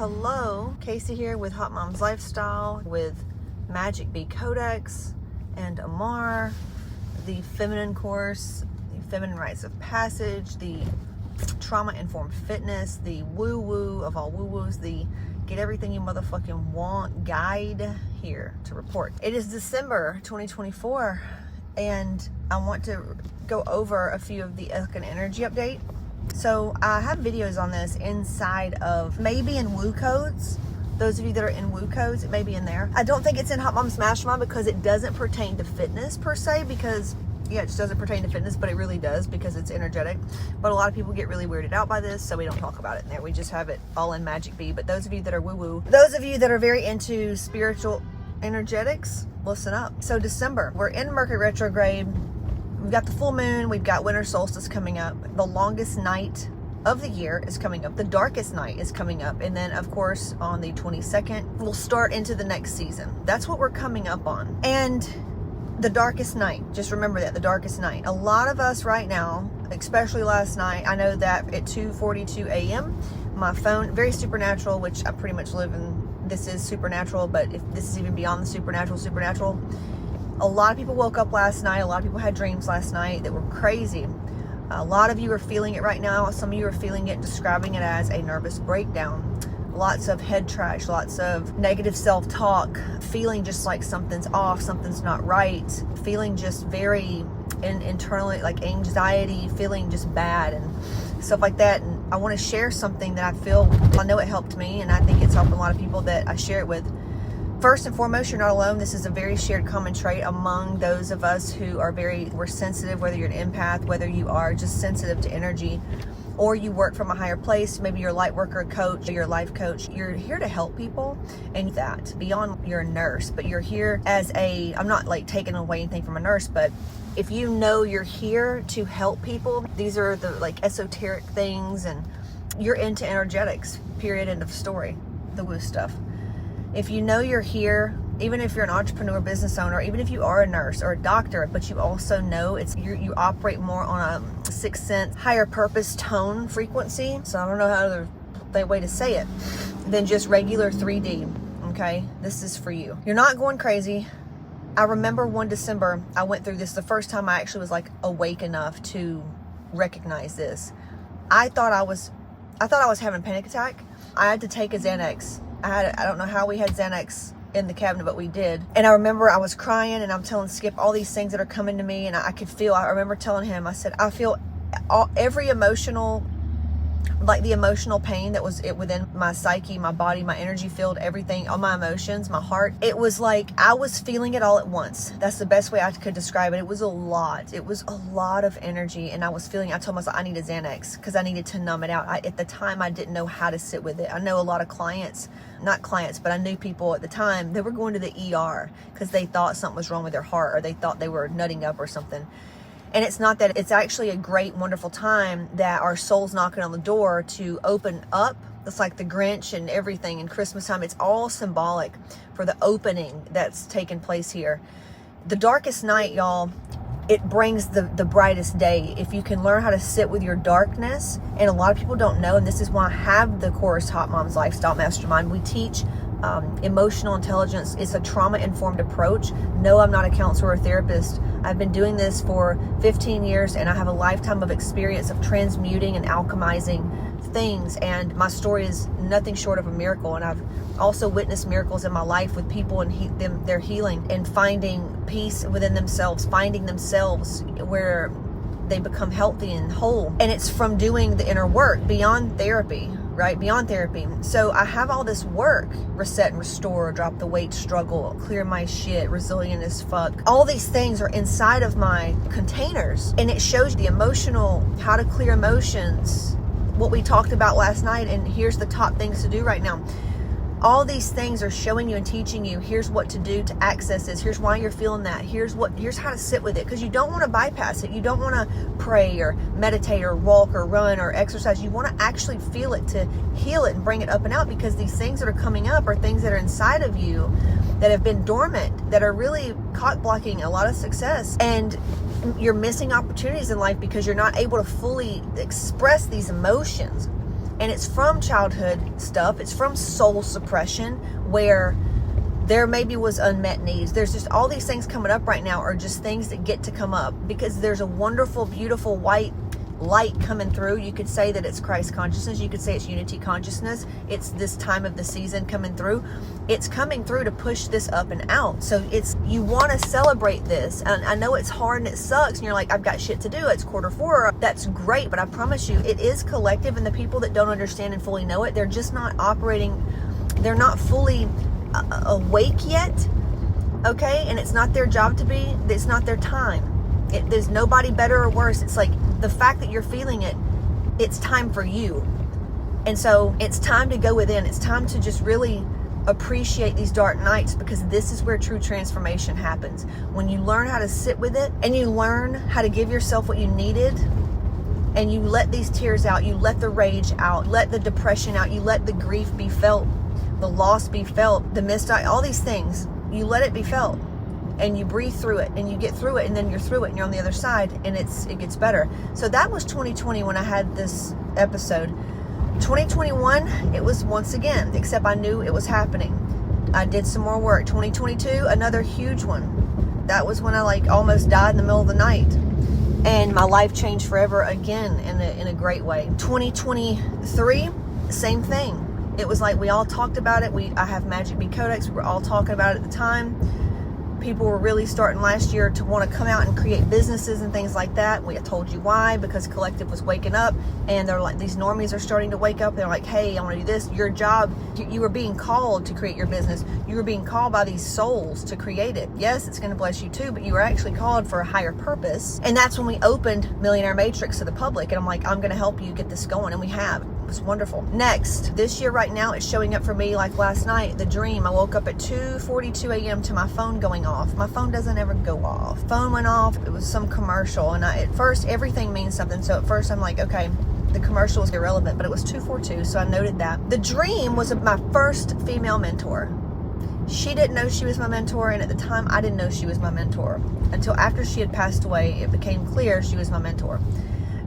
Hello, Casey here with Hot Mom's Lifestyle with Magic Bee Codex and Amar, the feminine course, the feminine rites of passage, the trauma-informed fitness, the woo-woo of all woo-woos, the get everything you motherfucking want guide here to report. It is December 2024 and I want to go over a few of the Elkin energy update. So I have videos on this inside of, maybe in Woo Codes. Those of you that are in Woo Codes, it may be in there. I don't think it's in Hot Mom's Mastermind because it doesn't pertain to fitness per se, because yeah, it just doesn't pertain to fitness, but it really does because it's energetic. But a lot of people get really weirded out by this, so we don't talk about it in there. We just have it all in Magic Bee. But those of you that are woo-woo, those of you that are very into spiritual energetics, listen up. So December, we're in Mercury retrograde. We've got the full moon, we've got winter solstice coming up. The longest night of the year is coming up. The darkest night is coming up. And then, of course, on the 22nd, we'll start into the next season. That's what we're coming up on. And the darkest night, just remember that, the darkest night. A lot of us right now, especially last night, I know that at 2:42 a.m., my phone, very supernatural, which I pretty much live in, this is supernatural, but if this is even beyond the supernatural, a lot of people woke up last night. A lot of people had dreams last night that were crazy. A lot of you are feeling it right now. Some of you are feeling it, describing it as a nervous breakdown. Lots of head trash, lots of negative self-talk, feeling just like something's off, something's not right, feeling just very internally like anxiety, feeling just bad and stuff like that. And I want to share something that I know it helped me, and I think it's helped a lot of people that I share it with. First and foremost, you're not alone. This is a very shared common trait among those of us who are we're sensitive, whether you're an empath, whether you are just sensitive to energy, or you work from a higher place. Maybe you're a light worker, a coach, or you're a life coach. You're here to help people, and that beyond you're a nurse, but you're here as I'm not like taking away anything from a nurse, but if you know you're here to help people, these are the like esoteric things, and you're into energetics, period, end of story, the woo stuff. If you know you're here, even if you're an entrepreneur, business owner, even if you are a nurse or a doctor, but you also know you operate more on a sixth sense, higher purpose tone frequency. So I don't know the way to say it than just regular 3D. Okay, this is for you. You're not going crazy. I remember one December, I went through this the first time I actually was like awake enough to recognize this. I thought I was having a panic attack. I had to take a Xanax. I don't know how we had Xanax in the cabinet, but we did. And I remember I was crying and I'm telling Skip all these things that are coming to me, and I remember telling him, I said, I feel every emotional, like the emotional pain that was within my psyche, my body, my energy field, everything, all my emotions, my heart. It was like I was feeling it all at once. That's the best way I could describe it. It was a lot. It was a lot of energy, and I told myself I needed Xanax because I needed to numb it out. At the time, I didn't know how to sit with it. I know a lot of but I knew people at the time that were going to the ER because they thought something was wrong with their heart, or they thought they were nutting up or something. And it's not that. It's actually a great, wonderful time that our soul's knocking on the door to open up. It's like the Grinch and everything in Christmas time. It's all symbolic for the opening that's taken place here. The darkest night, y'all, it brings the brightest day. If you can learn how to sit with your darkness, and a lot of people don't know, and this is why I have the course Hot Mom's Lifestyle Mastermind. We teach emotional intelligence. It's a trauma-informed approach. No, I'm not a counselor or therapist. I've been doing this for 15 years, and I have a lifetime of experience of transmuting and alchemizing things, and my story is nothing short of a miracle. And I've also witnessed miracles in my life with people and their healing and finding peace within themselves, finding themselves where they become healthy and whole. And it's from doing the inner work beyond therapy, right? Beyond therapy. So I have all this work: reset and restore, drop the weight, struggle, clear my shit, resilient as fuck. All these things are inside of my containers, and it shows you how to clear emotions, what we talked about last night. And here's the top things to do right now. All these things are showing you and teaching you, here's what to do to access this. Here's why you're feeling that. Here's how to sit with it. Because you don't want to bypass it. You don't want to pray or meditate or walk or run or exercise. You want to actually feel it to heal it and bring it up and out, because these things that are coming up are things that are inside of you that have been dormant, that are really cock blocking a lot of success. And you're missing opportunities in life because you're not able to fully express these emotions. And it's from childhood stuff. It's from soul suppression, where there maybe was unmet needs. There's just all these things coming up right now are just things that get to come up because there's a wonderful, beautiful white light coming through. You could say that it's Christ consciousness. You could say it's unity consciousness. It's this time of the season coming through. It's coming through to push this up and out. So you want to celebrate this. And I know it's hard and it sucks. And you're like, I've got shit to do. It's Q4. That's great. But I promise you, it is collective. And the people that don't understand and fully know it, they're just not operating. They're not fully awake yet. Okay. And it's not their job to be. It's not their time. There's nobody better or worse. It's like the fact that you're feeling it, it's time for you. And so it's time to go within. It's time to just really appreciate these dark nights, because this is where true transformation happens. When you learn how to sit with it and you learn how to give yourself what you needed, and you let these tears out, you let the rage out, let the depression out, you let the grief be felt, the loss be felt, the missed out, all these things, you let it be felt. And you breathe through it and you get through it, and then you're through it and you're on the other side, and it gets better. So that was 2020 when I had this episode. 2021, it was once again, except I knew it was happening. I did some more work. 2022, another huge one. That was when I almost died in the middle of the night. And my life changed forever again in a great way. 2023, same thing. It was like we all talked about it. I have Magic Bee Codex. We were all talking about it at the time. People were really starting last year to want to come out and create businesses and things like that. We had told you why, because collective was waking up, and they're like, these normies are starting to wake up. They're like, hey, I want to do this. Your job, you were being called to create your business. You were being called by these souls to create it. Yes, it's going to bless you too, but you were actually called for a higher purpose. And that's when we opened Millionaire Matrix to the public. And I'm like, I'm going to help you get this going. And we have. It was wonderful. Next, this year right now, it's showing up for me like last night, the dream. I woke up at 2:42 a.m. to my phone going off. My phone doesn't ever go off. Phone went off. It was some commercial. And at first, everything means something. So at first, I'm like, okay, the commercial was irrelevant, but it was 2:42. So I noted that. The dream was of my first female mentor. She didn't know she was my mentor. And at the time, I didn't know she was my mentor. Until after she had passed away, it became clear she was my mentor.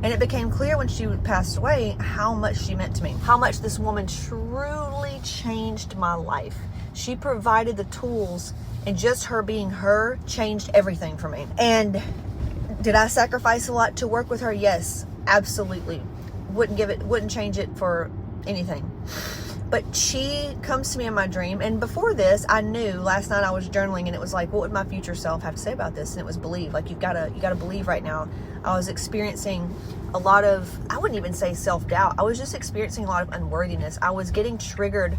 And it became clear when she passed away how much she meant to me. How much this woman truly changed my life. She provided the tools, and just her being her changed everything for me. And did I sacrifice a lot to work with her? Yes, absolutely. Wouldn't change it for anything. But she comes to me in my dream. And before this, I knew, last night I was journaling, and it was like, what would my future self have to say about this? And it was believe. Like, you gotta believe right now. I was experiencing a lot of, I wouldn't even say self-doubt. I was just experiencing a lot of unworthiness. I was getting triggered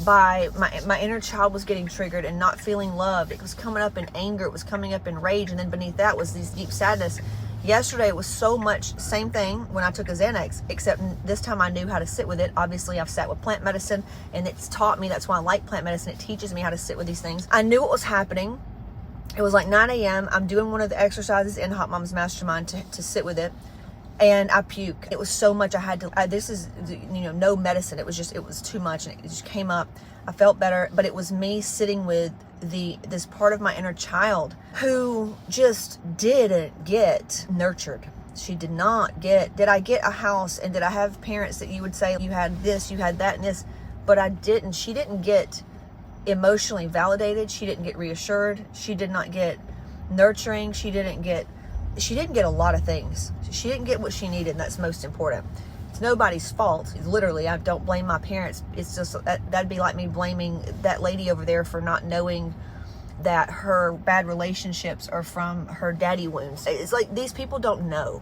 by my inner child was getting triggered and not feeling loved. It was coming up in anger. It was coming up in rage. And then beneath that was this deep sadness. Yesterday it was so much same thing when I took a Xanax, except this time I knew how to sit with it. Obviously I've sat with plant medicine, and it's taught me. That's why I like plant medicine. It teaches me how to sit with these things. I knew what was happening. It was like 9 a.m. I'm doing one of the exercises in Hot Mom's Mastermind to sit with it. And I puke. It was so much I had to, this is, no medicine. It was too much, and it just came up. I felt better, but it was me sitting with this part of my inner child who just didn't get nurtured. She did not get, did I get a house, and did I have parents that you would say you had this, you had that, and this, but I didn't. She didn't get emotionally validated. She didn't get reassured. She did not get nurturing. She didn't get a lot of things. She didn't get what she needed, and that's most important. It's nobody's fault. Literally, I don't blame my parents. It's just, that'd be like me blaming that lady over there for not knowing that her bad relationships are from her daddy wounds. It's like, these people don't know.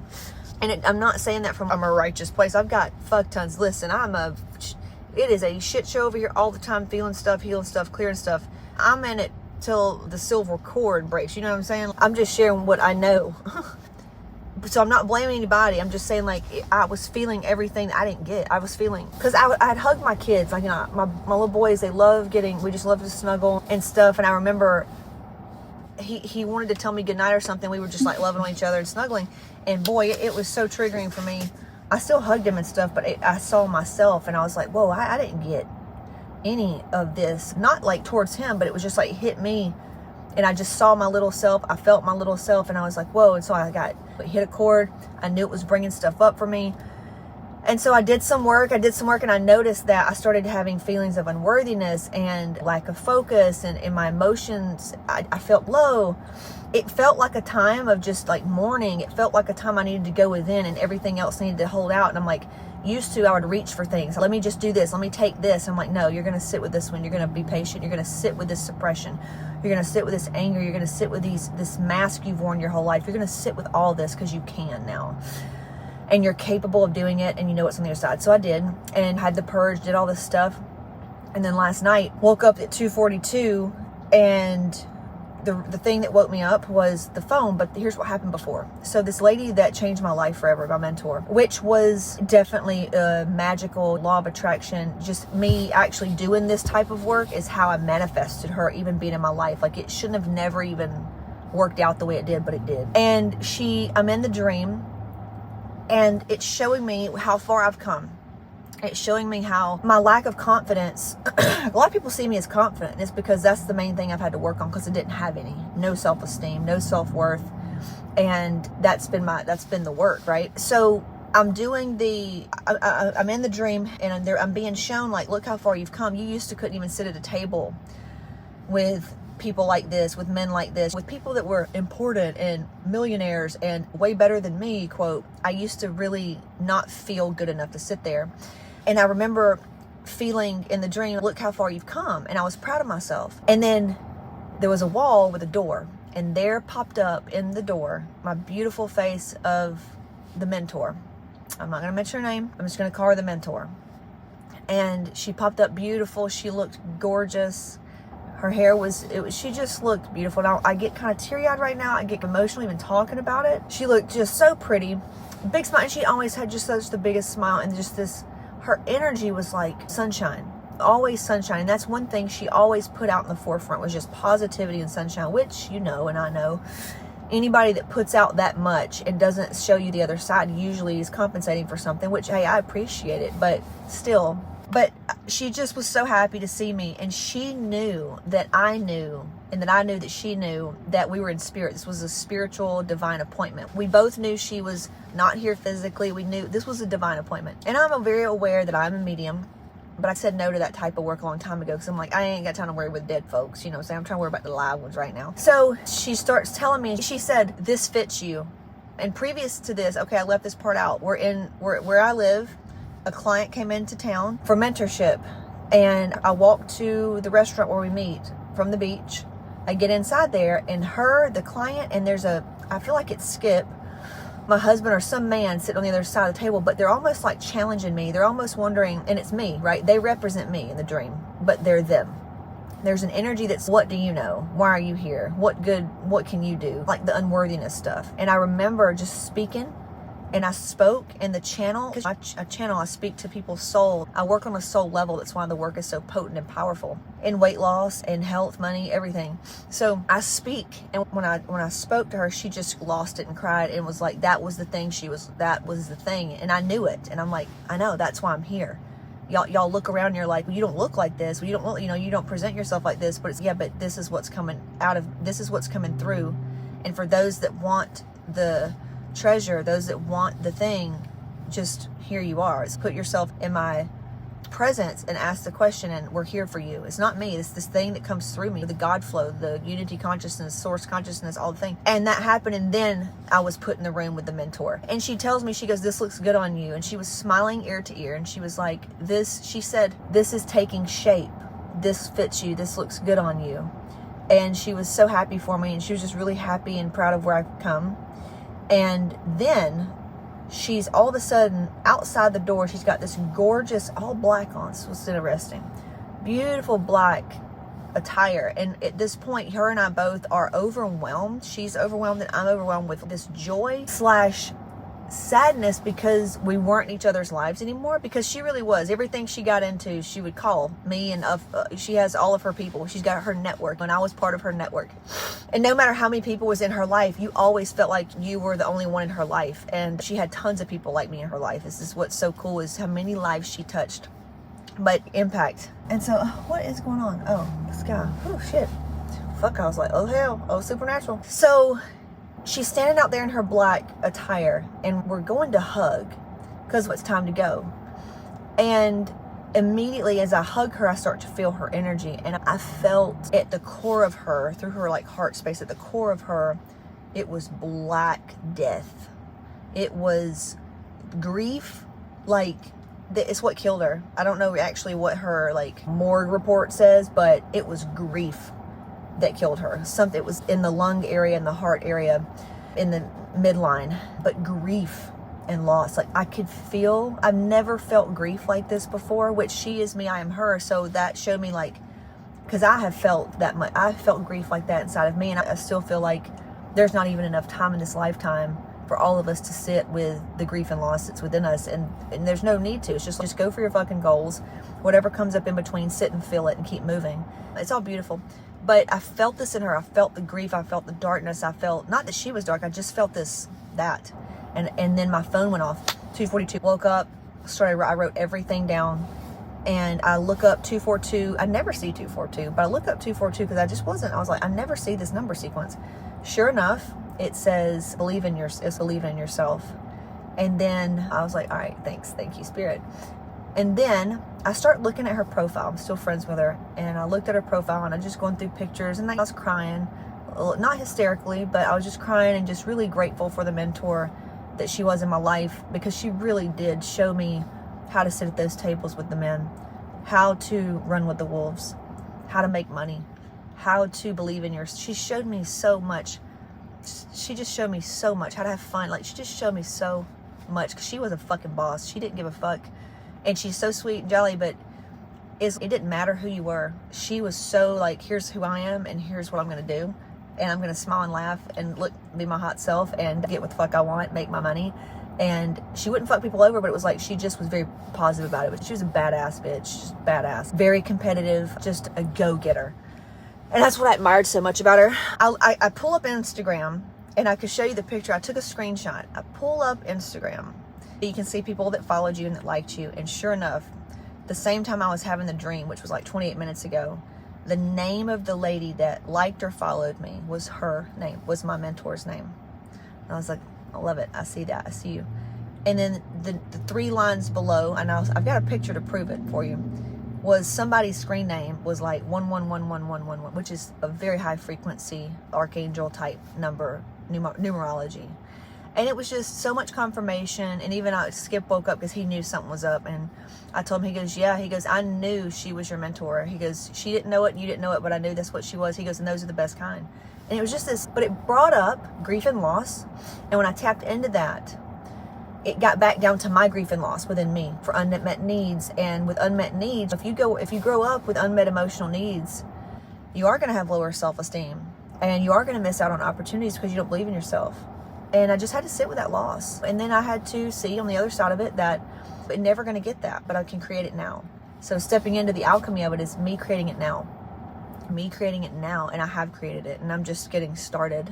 And I'm not saying that from a righteous place. I've got fuck tons. Listen, it is a shit show over here all the time, feeling stuff, healing stuff, clearing stuff. I'm in it till the silver cord breaks. You know what I'm saying? I'm just sharing what I know. So I'm not blaming anybody. I'm just saying, like, I was feeling everything I didn't get. I was feeling, because I'd hug my kids. Like, my little boys, we just love to snuggle and stuff. And I remember he wanted to tell me goodnight or something. We were just like loving on each other and snuggling. And boy, it was so triggering for me. I still hugged him and stuff, but I saw myself, and I was like, whoa, I didn't get any of this. Not like towards him, but it was just like hit me. And I just saw my little self. I felt my little self, and I was like, whoa. And so I hit a chord. I knew it was bringing stuff up for me. And so I did some work, and I noticed that I started having feelings of unworthiness and lack of focus, and in my emotions, I felt low. It felt like a time of just like mourning. It felt like a time I needed to go within and everything else needed to hold out. And I'm like, used to, I would reach for things. Let me just do this. Let me take this. I'm like, no, you're going to sit with this one. You're going to be patient. You're going to sit with this suppression. You're going to sit with this anger. You're going to sit with this mask you've worn your whole life. You're going to sit with all this because you can now. And you're capable of doing it, and you know what's on the other side. So I did, and had the purge, did all this stuff. And then last night, woke up at 2:42, and the thing that woke me up was the phone. But here's what happened before. So this lady that changed my life forever, my mentor, which was definitely a magical law of attraction. Just me actually doing this type of work is how I manifested her even being in my life. Like, it shouldn't have never even worked out the way it did, but it did. And I'm in the dream, and it's showing me how far I've come. It's showing me how my lack of confidence, a lot of people see me as confident, and it's because that's the main thing I've had to work on, because I didn't have any. No self-esteem, no self-worth. And that's been the work, right? So I'm doing I'm in the dream, and I'm being shown, like, look how far you've come. You used to couldn't even sit at a table with people like this, with men like this, with people that were important and millionaires and way better than me, quote. I used to really not feel good enough to sit there. And I remember feeling in the dream, look how far you've come. And I was proud of myself. And then there was a wall with a door, and there popped up in the door my beautiful face of the mentor. I'm not going to mention her name. I'm just going to call her the mentor. And she popped up beautiful. She looked gorgeous. Her hair she just looked beautiful. Now, I get kind of teary-eyed right now. I get emotional even talking about it. She looked just so pretty. Big smile. And she always had just such the biggest smile, and just her energy was like sunshine. Always sunshine. And that's one thing she always put out in the forefront, was just positivity and sunshine, which you know, and I know. Anybody that puts out that much and doesn't show you the other side usually is compensating for something, which, hey, I appreciate it, but still. But she just was so happy to see me, and she knew that I knew, and that I knew that she knew that we were in spirit. This was a spiritual divine appointment. We both knew she was not here physically. We knew this was a divine appointment. And I'm very aware that I'm a medium, but I said no to that type of work a long time ago, because I'm like, I ain't got time to worry with dead folks, you know what I'm saying? I'm trying to worry about the live ones right now. So she starts telling me, she said, this fits you. And previous to this, okay, I left this part out. Where I live, a client came into town for mentorship, and I walked to the restaurant where we meet from the beach. I get inside there, and the client, and I feel like it's Skip, my husband, or some man sitting on the other side of the table, but they're almost like challenging me. They're almost wondering, and it's me, right? They represent me in the dream, but they're them. There's an energy that's, what do you know? Why are you here? What good, what can you do? Like the unworthiness stuff. And I remember just speaking, and I spoke in the channel, because I speak to people's soul. I work on a soul level. That's why the work is so potent and powerful in weight loss and health, money, everything. So I speak, and when I spoke to her, she just lost it and cried, and was like, that was the thing. That was the thing. And I knew it. And I'm like, I know, that's why I'm here. Y'all look around and you're like, well, you don't look like this. Well, you don't look, you don't present yourself like this, but but this is what's coming this is what's coming through. And for those that want the treasure, those that want the thing, just here you are. It's put yourself in my presence and ask the question, and we're here for you. It's not me, it's this thing that comes through me, the God flow, the unity consciousness, source consciousness, all the things. And that happened, and then I was put in the room with the mentor, and she tells me, she goes, this looks good on you. And she was smiling ear to ear, and she was like, she said, this is taking shape, this fits you, this looks good on you. And she was so happy for me, and she was just really happy and proud of where I've come. And then she's all of a sudden outside the door. She's got this gorgeous all black on. So it's interesting, beautiful black attire. And at this point, her and I both are overwhelmed. She's overwhelmed, and I'm overwhelmed with this joy / sadness, because we weren't in each other's lives anymore. Because she really was everything she got into. She would call me, and she has all of her people. She's got her network, and I was part of her network. And no matter how many people was in her life, you always felt like you were the only one in her life. And she had tons of people like me in her life. This is what's so cool, is how many lives she touched, but impact. And so what is going on? Oh, this guy, oh shit, fuck. I was like, oh hell, oh supernatural. So she's standing out there in her black attire, and we're going to hug, because it's time to go. And immediately as I hug her, I start to feel her energy. And I felt at the core of her, through her like heart space, at the core of her, it was black death. It was grief. Like, it's what killed her. I don't know actually what her like morgue report says, but it was grief that killed her. Something, it was in the lung area, in the heart area, in the midline, but grief and loss. Like, I could feel, I've never felt grief like this before, which she is me, I am her. So that showed me, like, because I have felt that much, I felt grief like that inside of me. And I still feel like there's not even enough time in this lifetime for all of us to sit with the grief and loss that's within us. And there's no need to. It's just go for your fucking goals. Whatever comes up in between, sit and feel it and keep moving. It's all beautiful. But I felt this in her. I felt the grief. I felt the darkness. I felt, not that she was dark, I just felt that. And then my phone went off. 2:42. Woke up, I wrote everything down. And I look up 242. I never see 242, but I look up 242 because I was like, I never see this number sequence. Sure enough, it says, believe in yourself. And then I was like, all right, thanks. Thank you, Spirit. And then I start looking at her profile. I'm still friends with her. And I looked at her profile and I'm just going through pictures and I was crying, not hysterically, but I was just crying and just really grateful for the mentor that she was in my life, because she really did show me how to sit at those tables with the men, how to run with the wolves, how to make money, how to believe in she showed me so much. She just showed me so much, how to have fun. Like, she just showed me so much, because she was a fucking boss. She didn't give a fuck. And she's so sweet and jolly, but it didn't matter who you were. She was so like, here's who I am and here's what I'm going to do. And I'm going to smile and laugh and be my hot self and get what the fuck I want, make my money. And she wouldn't fuck people over, but it was like, she just was very positive about it. But she was a badass bitch, just badass. Very competitive, just a go-getter. And that's what I admired so much about her. I pull up Instagram, and I could show you the picture. I took a screenshot. I pull up Instagram. You can see people that followed you and that liked you. And sure enough, the same time I was having the dream, which was like 28 minutes ago, the name of the lady that liked or followed me was her name, was my mentor's name. And I was like, I love it. I see that. I see you. And then the 3 lines below, and I've got a picture to prove it for you, was somebody's screen name was like 111111, which is a very high frequency archangel type number, numerology. And it was just so much confirmation. And even Skip woke up because he knew something was up. And I told him, he goes, yeah, he goes, I knew she was your mentor. He goes, she didn't know it and you didn't know it, but I knew that's what she was. He goes, and those are the best kind. And it was just this, but it brought up grief and loss. And when I tapped into that, it got back down to my grief and loss within me for unmet needs. And with unmet needs, if you grow up with unmet emotional needs, you are going to have lower self-esteem and you are going to miss out on opportunities because you don't believe in yourself. And I just had to sit with that loss. And then I had to see on the other side of it that I'm never going to get that, but I can create it now. So stepping into the alchemy of it is me creating it now. Me creating it now. And I have created it. And I'm just getting started.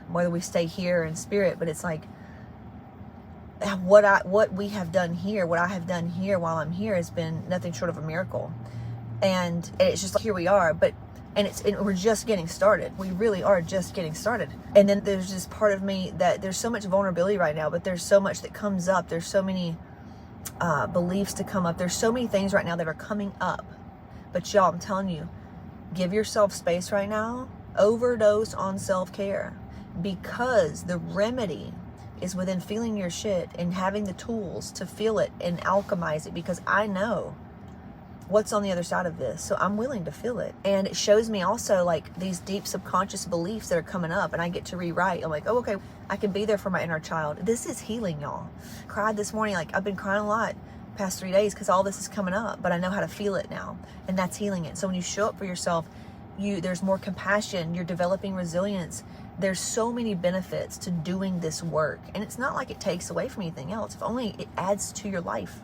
Whether we stay here in spirit, but it's like what we have done here, what I have done here while I'm here has been nothing short of a miracle. And it's just like, here we are. And we're just getting started. We really are just getting started. And then there's this part of me that there's so much vulnerability right now, but there's so much that comes up. There's so many beliefs to come up. There's so many things right now that are coming up. But y'all, I'm telling you, give yourself space right now. Overdose on self-care, because the remedy is within feeling your shit and having the tools to feel it and alchemize it, because I know what's on the other side of this. So I'm willing to feel it. And it shows me also like these deep subconscious beliefs that are coming up, and I get to rewrite. I'm like, oh, okay, I can be there for my inner child. This is healing, y'all. Cried this morning. Like, I've been crying a lot past 3 days because all this is coming up, but I know how to feel it now, and that's healing it. So when you show up for yourself, there's more compassion, you're developing resilience. There's so many benefits to doing this work, and it's not like it takes away from anything else. If only it adds to your life.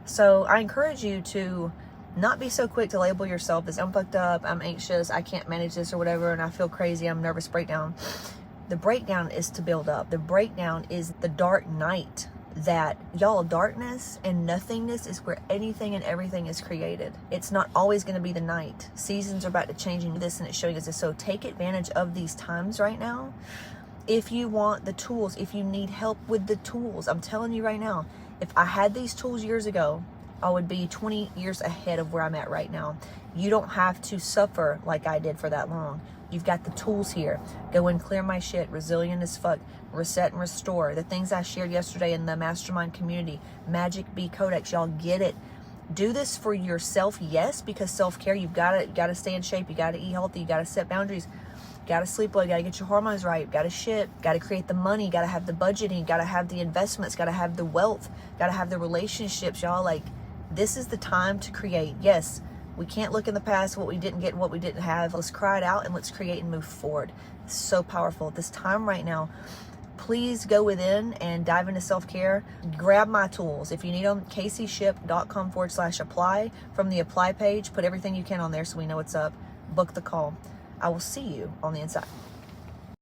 So I encourage you to not be so quick to label yourself as I'm fucked up, I'm anxious, I can't manage this or whatever, and I feel crazy, I'm nervous breakdown. The breakdown is to build up. The breakdown is the dark night that, y'all, darkness and nothingness is where anything and everything is created. It's not always going to be the night. Seasons are about to change into this, and it's showing us this. So take advantage of these times right now. If you want the tools, if you need help with the tools, I'm telling you right now, If I had these tools years ago, I would be 20 years ahead of where I'm at right now. You don't have to suffer like I did for that long. You've got the tools here. Go and clear my shit, resilient as fuck, reset and restore. The things I shared yesterday in the mastermind community, Magic B Codex, y'all get it. Do this for yourself, yes, because self-care, you've got to stay in shape, you got to eat healthy, you got to set boundaries, you got to sleep well, you got to get your hormones right, you got to shit, got to create the money, got to have the budgeting, got to have the investments, got to have the wealth, got to have the relationships, y'all. Like, this is the time to create. Yes, we can't look in the past, what we didn't get and what we didn't have. Let's cry it out and let's create and move forward. It's so powerful at this time right now. Please go within and dive into self-care. Grab my tools. If you need them, caseyship.com/apply. From the apply page, put everything you can on there so we know what's up. Book the call. I will see you on the inside.